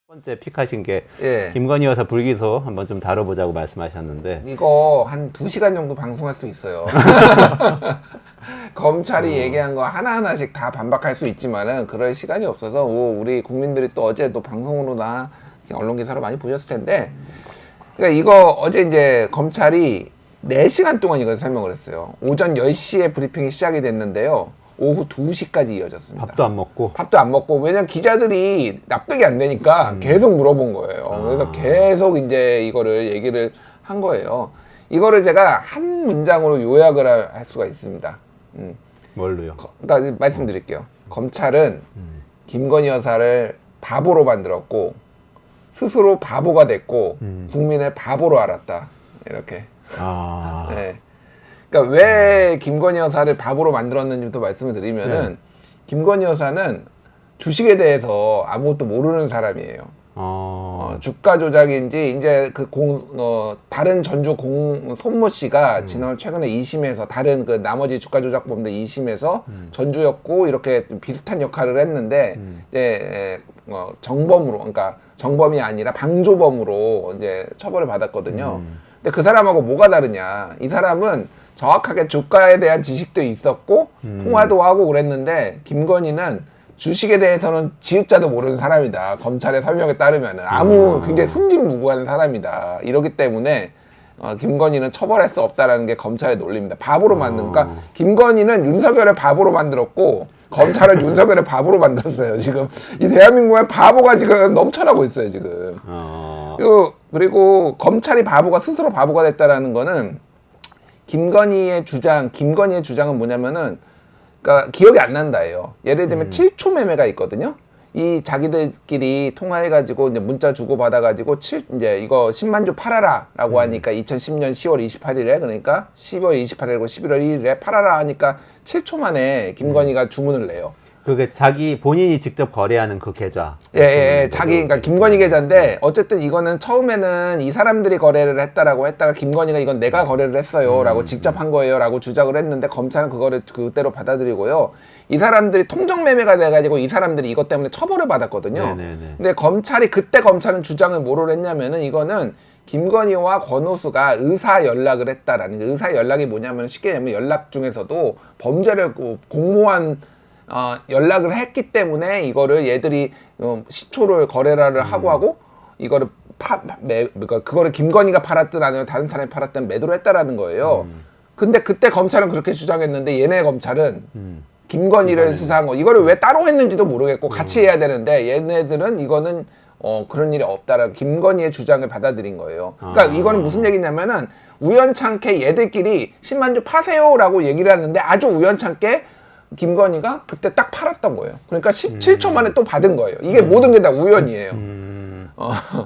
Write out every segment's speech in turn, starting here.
첫 번째 픽하신 게 예. 김건희 여사 불기소 한번 좀 다뤄보자고 말씀하셨는데 이거 한 2시간 정도 방송할 수 있어요. 검찰이 얘기한 거 하나하나씩 다 반박할 수 있지만은 그럴 시간이 없어서 우리 국민들이 또 어제 또 방송으로나 언론 기사로 많이 보셨을 텐데, 그러니까 이거 어제 이제 검찰이 4시간 동안 이걸 설명을 했어요. 오전 10시에 브리핑이 시작이 됐는데요. 오후 2시까지 이어졌습니다. 밥도 안 먹고. 밥도 안 먹고, 왜냐면 기자들이 납득이 안 되니까 계속 물어본 거예요. 그래서 계속 이제 이거를 얘기를 한 거예요. 이거를 제가 한 문장으로 요약을 할 수가 있습니다. 뭘로요? 그러니까 말씀드릴게요. 검찰은 김건희 여사를 바보로 만들었고 스스로 바보가 됐고 국민을 바보로 알았다. 이렇게. 아, 네. 그러니까 왜 김건희 여사를 바보로 만들었는지부터 말씀을 드리면은, 네. 김건희 여사는 주식에 대해서 아무것도 모르는 사람이에요. 주가 조작인지 이제 다른 전주 손모 씨가 지난 최근에 2심에서 다른 그 나머지 주가 조작범들 2심에서 전주였고 이렇게 비슷한 역할을 했는데 이제 정범으로, 그러니까 정범이 아니라 방조범으로 이제 처벌을 받았거든요. 근데 그 사람하고 뭐가 다르냐? 이 사람은 정확하게 주가에 대한 지식도 있었고 통화도 하고 그랬는데, 김건희는 주식에 대해서는 지읒자도 모르는 사람이다. 검찰의 설명에 따르면 굉장히 순진무구한 사람이다. 이러기 때문에 김건희는 처벌할 수 없다라는 게 검찰의 논리입니다. 바보로 만드니까 김건희는 윤석열을 바보로 만들었고 검찰을 윤석열을 바보로 만들었어요. 지금 이 대한민국에 바보가 지금 넘쳐나고 있어요. 지금. 그리고 검찰이 스스로 바보가 됐다라는 거는 김건희의 주장은 뭐냐면은, 그러니까 기억이 안 난다예요. 예를 들면 7초 매매가 있거든요. 이 자기들끼리 통화해가지고 이제 문자 주고 받아가지고 이제 이거 10만 주 팔아라라고 하니까 2010년 10월 28일에, 그러니까 10월 28일이고 11월 1일에 팔아라 하니까 7초 만에 김건희가 주문을 내요. 그게 본인이 직접 거래하는 그 계좌. 그러니까 김건희 계좌인데, 어쨌든 이거는 처음에는 이 사람들이 거래를 했다라고 했다가 김건희가 이건 내가 거래를 했어요 라고 직접 한 거예요 라고 주장을 했는데, 검찰은 그거를 그대로 받아들이고요. 이 사람들이 통정매매가 돼가지고 이 사람들이 이것 때문에 처벌을 받았거든요. 근데 그때 검찰은 주장을 뭐로 했냐면은, 이거는 김건희와 권오수가 의사 연락을 했다라는 게, 의사 연락이 뭐냐면 쉽게 얘기하면 연락 중에서도 범죄를 공모한 연락을 했기 때문에 이거를 얘들이 10초를 거래를 하고 이거를 그거를 김건희가 팔았든 아니면 다른 사람이 팔았든 매도를 했다라는 거예요. 근데 그때 검찰은 그렇게 주장했는데, 얘네 검찰은 김건희를 수사한 거, 이거를 왜 따로 했는지도 모르겠고 같이 해야 되는데, 얘네들은 이거는 그런 일이 없다라는 김건희의 주장을 받아들인 거예요. 그러니까 이거는 무슨 얘기냐면은, 우연찮게 얘들끼리 10만 주 파세요라고 얘기를 하는데 아주 우연찮게 김건희가 그때 딱 팔았던 거예요. 그러니까 17초 만에 또 받은 거예요. 이게 모든 게 다 우연이에요.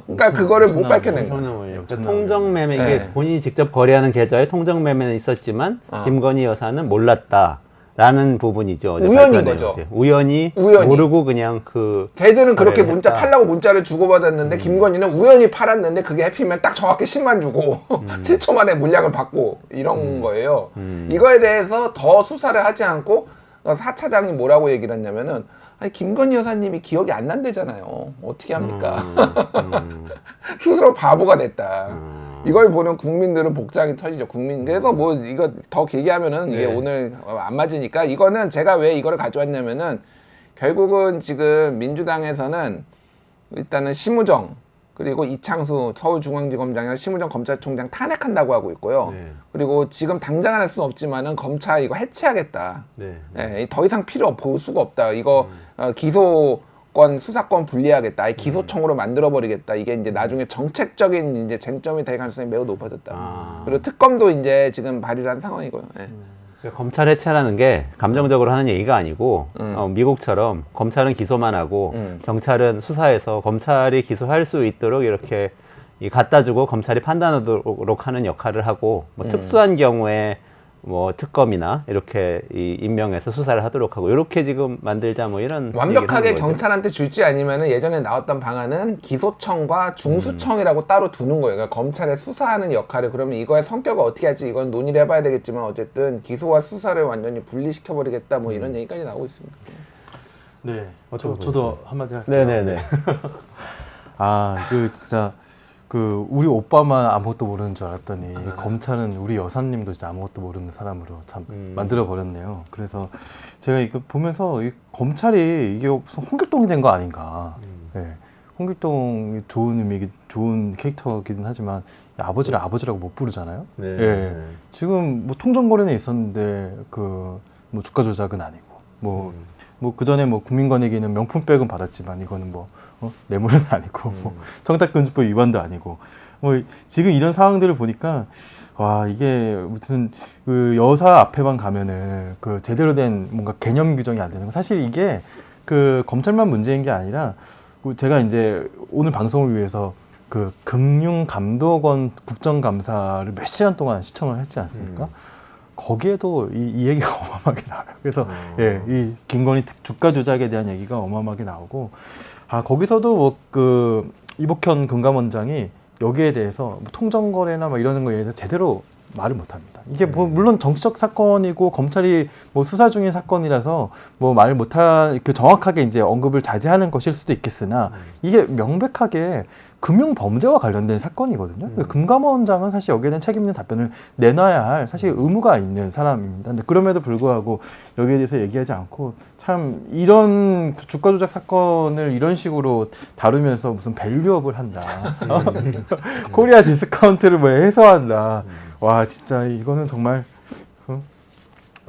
그러니까 그거를 못 밝혀낸 거예요. 통정매매, 이게 본인이 직접 거래하는 계좌에 통정매매는 있었지만 김건희 여사는 몰랐다라는 부분이죠. 우연인 거죠. 우연히 모르고 그냥 걔들은 그렇게 팔라고 문자를 주고받았는데 김건희는 우연히 팔았는데 그게 해피면 딱 정확히 10만 주고 7초 만에 물량을 받고 이런 거예요. 이거에 대해서 더 수사를 하지 않고 4차장이 뭐라고 얘기를 했냐면은, 아니, 김건희 여사님이 기억이 안 난대잖아요. 어떻게 합니까? 스스로 바보가 됐다. 이걸 보는 국민들은 복장이 터지죠. 그래서 뭐 이거 더 얘기하면은 이게 오늘 안 맞으니까, 이거는 제가 왜 이거를 가져왔냐면은, 결국은 지금 민주당에서는 일단은 심우정, 그리고 이창수 서울중앙지검장이랑 심우정 검찰총장 탄핵한다고 하고 있고요. 그리고 지금 당장 할 수는 없지만은 검찰 이거 해체하겠다. 더 이상 볼 수가 없다. 이거 기소권, 수사권 분리하겠다. 아예 기소청으로 만들어버리겠다. 이게 이제 나중에 정책적인 이제 쟁점이 될 가능성이 매우 높아졌다. 그리고 특검도 이제 지금 발의를 한 상황이고요. 검찰 해체라는 게 감정적으로 하는 얘기가 아니고, 미국처럼 검찰은 기소만 하고 경찰은 수사해서 검찰이 기소할 수 있도록 이렇게 갖다 주고 검찰이 판단하도록 하는 역할을 하고, 뭐 특수한 경우에 뭐 특검이나 이렇게 임명해서 수사를 하도록 하고, 이렇게 지금 만들자 뭐 이런 완벽하게 경찰한테 줄지 아니면은 예전에 나왔던 방안은 기소청과 중수청이라고 따로 두는 거예요. 그러니까 검찰의 수사하는 역할을, 그러면 이거의 성격을 어떻게 할지 이건 논의를 해봐야 되겠지만, 어쨌든 기소와 수사를 완전히 분리시켜버리겠다 뭐 이런 얘기까지 나오고 있습니다. 네, 저도 한마디 할게요. 네네네. 그 진짜 그 우리 오빠만 아무것도 모르는 줄 알았더니 검찰은 우리 여사님도 진짜 아무것도 모르는 사람으로 참 만들어 버렸네요. 그래서 제가 이거 보면서 이 검찰이 이게 무슨 홍길동이 된 거 아닌가. 네. 홍길동이 좋은 의미, 좋은 캐릭터이긴 하지만 아버지를 아버지라고 못 부르잖아요. 네. 예. 지금 뭐 통정거래는 있었는데 그 뭐 주가 조작은 아니고 뭐 그 전에 뭐 국민권익위는 명품백은 받았지만 이거는 뭐 뇌물은 아니고 뭐 청탁금지법 위반도 아니고 뭐 지금 이런 상황들을 보니까 와 이게 무슨 그 여사 앞에만 가면은 그 제대로 된 뭔가 개념 규정이 안 되는 거 사실 이게 그 검찰만 문제인 게 아니라 제가 이제 오늘 방송을 위해서 그 금융감독원 국정감사를 몇 시간 동안 시청을 했지 않습니까? 거기에도 이 얘기가 어마어마하게 나와요. 그래서 예, 이 김건희 주가 조작에 대한 얘기가 어마어마하게 나오고 거기서도 뭐 그 이복현 금감원장이 여기에 대해서 뭐 통정거래나 뭐 이런 거에 대해서 제대로 말을 못합니다. 이게 뭐 물론 정치적 사건이고 검찰이 뭐 수사 중인 사건이라서 뭐 말을 못할 그 정확하게 이제 언급을 자제하는 것일 수도 있겠으나 이게 명백하게 금융 범죄와 관련된 사건이거든요. 금감원장은 사실 여기에 대한 책임 있는 답변을 내놔야 할 사실 의무가 있는 사람입니다. 근데 그럼에도 불구하고 여기에 대해서 얘기하지 않고 참 이런 주가 조작 사건을 이런 식으로 다루면서 무슨 밸류업을 한다. 코리아 디스카운트를 뭐 해소한다. 와 진짜 이거는 정말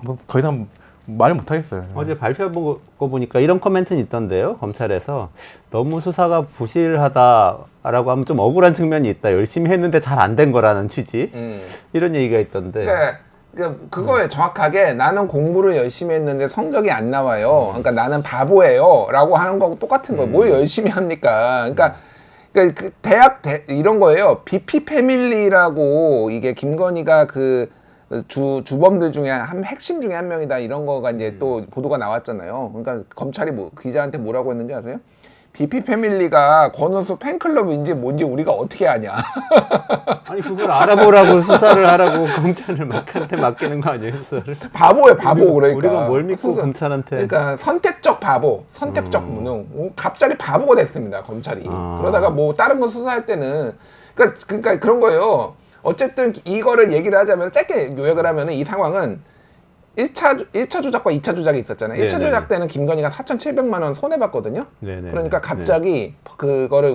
뭐 더 이상 말을 못 하겠어요. 어제 발표 보고 보니까 이런 코멘트는 있던데요. 검찰에서 너무 수사가 부실하다라고 하면 좀 억울한 측면이 있다. 열심히 했는데 잘 안 된 거라는 취지. 이런 얘기가 있던데. 그거에 정확하게 나는 공부를 열심히 했는데 성적이 안 나와요. 그러니까 나는 바보예요. 라고 하는 거하고 똑같은 거예요. 뭘 열심히 합니까? 그러니까 그 이런 거예요. BP 패밀리라고 이게 김건희가 그 주범들 중에 핵심 중에 한 명이다 이런 거가 이제 또 보도가 나왔잖아요. 그러니까 검찰이 기자한테 뭐라고 했는지 아세요? BP 패밀리가 권오수 팬클럽인지 뭔지 우리가 어떻게 아냐? 아니 그걸 알아보라고 수사를 하라고 검찰을 막한테 맡기는 거 아니에요? 수사를? 바보예요, 바보. 그러니까 우리가 뭘 믿고 검찰한테? 그러니까 선택적 바보, 선택적 무능. 갑자기 바보가 됐습니다, 검찰이. 그러다가 뭐 다른 거 수사할 때는 그러니까 그런 거예요. 어쨌든 이거를 얘기를 하자면 짧게 요약을 하면은 이 상황은 1차 조작과 2차 조작이 있었잖아요. 1차 조작 때는 김건희가 4,700만 원 손해봤거든요. 그러니까 갑자기 그거를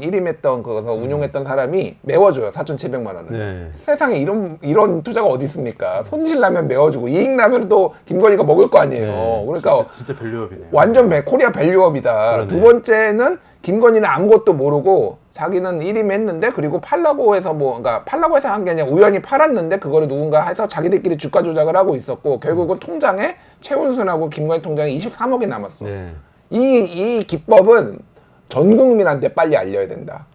일임했던 그거서 운용했던 사람이 메워줘요. 4,700만 원을. 세상에 이런 투자가 어디 있습니까? 손실 나면 메워주고 이익 나면 또 김건희가 먹을 거 아니에요. 그러니까 진짜 밸류업이네요. 완전 코리아 밸류업이다. 그러네. 두 번째는 김건희는 아무것도 모르고 자기는 일임했는데 그리고 팔라고 해서 그러니까 팔라고 해서 한 게 아니라 우연히 팔았는데 그거를 누군가 해서 자기들끼리 주가 조작을 하고 있었고 결국은 통장에 최훈순하고 김건희 통장에 23억이 남았어. 이 기법은 전 국민한테 빨리 알려야 된다.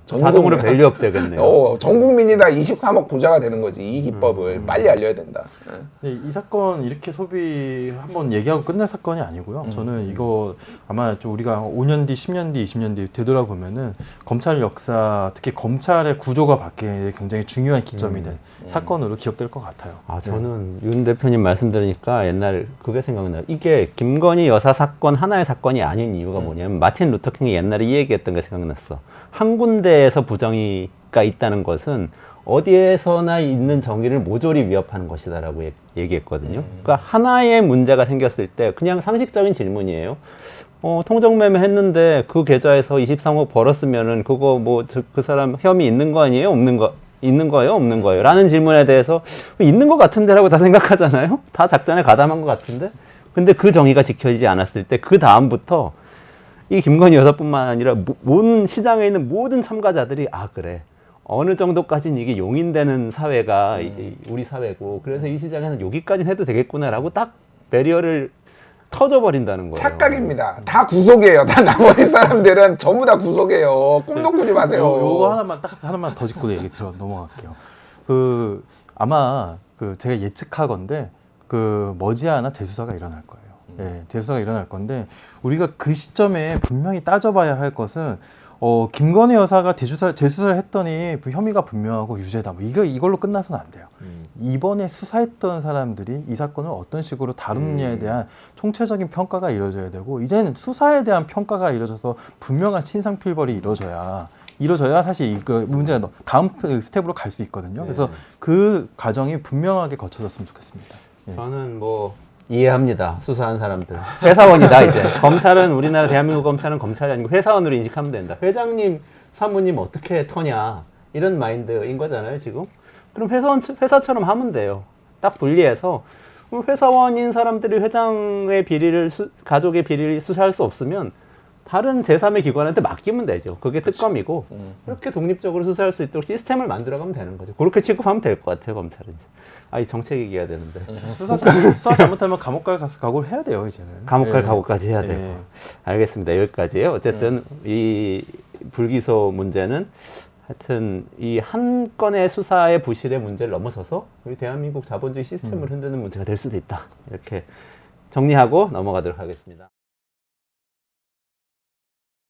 자동으로 밸류업 되겠네요. 전 국민이 다 23억 부자가 되는 거지. 이 기법을 빨리 알려야 된다. 이 사건 이렇게 소비 한번 얘기하고 끝날 사건이 아니고요. 저는 이거 아마 좀 우리가 5년 뒤, 10년 뒤, 20년 뒤 되돌아보면은 검찰 역사, 특히 검찰의 구조가 바뀌는 굉장히 중요한 기점이 된 사건으로 기억될 것 같아요. 저는 윤 대표님 말씀 들으니까 옛날 그게 생각나요. 이게 김건희 여사 사건 하나의 사건이 아닌 이유가 뭐냐면 마틴 루터 킹이 옛날에 이 얘기했던 게 생각났어. 한 군데에서 부정의가 있다는 것은 어디에서나 있는 정의를 모조리 위협하는 것이다라고 얘기했거든요. 그러니까 하나의 문제가 생겼을 때 그냥 상식적인 질문이에요. 통정매매 했는데 그 계좌에서 23억 벌었으면은 그거 뭐 그 사람 혐의 있는 거 아니에요? 있는 거예요? 없는 거예요? 라는 질문에 대해서 있는 것 같은데라고 다 생각하잖아요? 다 작전에 가담한 것 같은데? 근데 그 정의가 지켜지지 않았을 때 그 다음부터 이 김건희 여사뿐만 아니라 시장에 있는 모든 참가자들이 그래. 어느 정도까지는 이게 용인되는 사회가 우리 사회고 그래서 이 시장에서는 여기까지는 해도 되겠구나라고 딱 배리어를 터져버린다는 거예요. 착각입니다. 다 구속이에요. 다 나머지 사람들은 전부 다 구속이에요. 꿈도 꾸지 마세요. 요거 하나만 더 짚고 얘기 넘어갈게요. 아마 제가 예측하건데 머지않아 재수사가 일어날 거예요. 재수사가 일어날 건데 우리가 그 시점에 분명히 따져봐야 할 것은 김건희 여사가 재수사를 했더니 그 혐의가 분명하고 유죄다. 이걸로 끝나서는 안 돼요. 이번에 수사했던 사람들이 이 사건을 어떤 식으로 다루느냐에 대한 총체적인 평가가 이루어져야 되고 이제는 수사에 대한 평가가 이루어져서 분명한 신상필벌이 이루어져야 사실 그 문제가 다음 스텝으로 갈 수 있거든요. 그래서 그 과정이 분명하게 거쳐졌으면 좋겠습니다. 예. 저는 뭐 이해합니다. 수사한 사람들. 회사원이다 이제. 검찰은 우리나라 대한민국 검찰은 검찰이 아니고 회사원으로 인식하면 된다. 회장님, 사모님 어떻게 터냐 이런 마인드인 거잖아요 지금. 그럼 회사처럼 하면 돼요. 딱 분리해서 회사원인 사람들이 회장의 비리를 가족의 비리를 수사할 수 없으면 다른 제3의 기관한테 맡기면 되죠. 그게 특검이고 이렇게 독립적으로 수사할 수 있도록 시스템을 만들어가면 되는 거죠. 그렇게 취급하면 될 것 같아요 검찰은. 이 정책 얘기해야 되는데 수사 잘못하면 감옥 갈 각오를 해야 돼요 이제는. 감옥 갈 각오까지 해야 되고. 예. 알겠습니다. 여기까지예요. 어쨌든 이 불기소 문제는 하여튼 이 한 건의 수사의 부실의 문제를 넘어서서 우리 대한민국 자본주의 시스템을 흔드는 문제가 될 수도 있다. 이렇게 정리하고 넘어가도록 하겠습니다.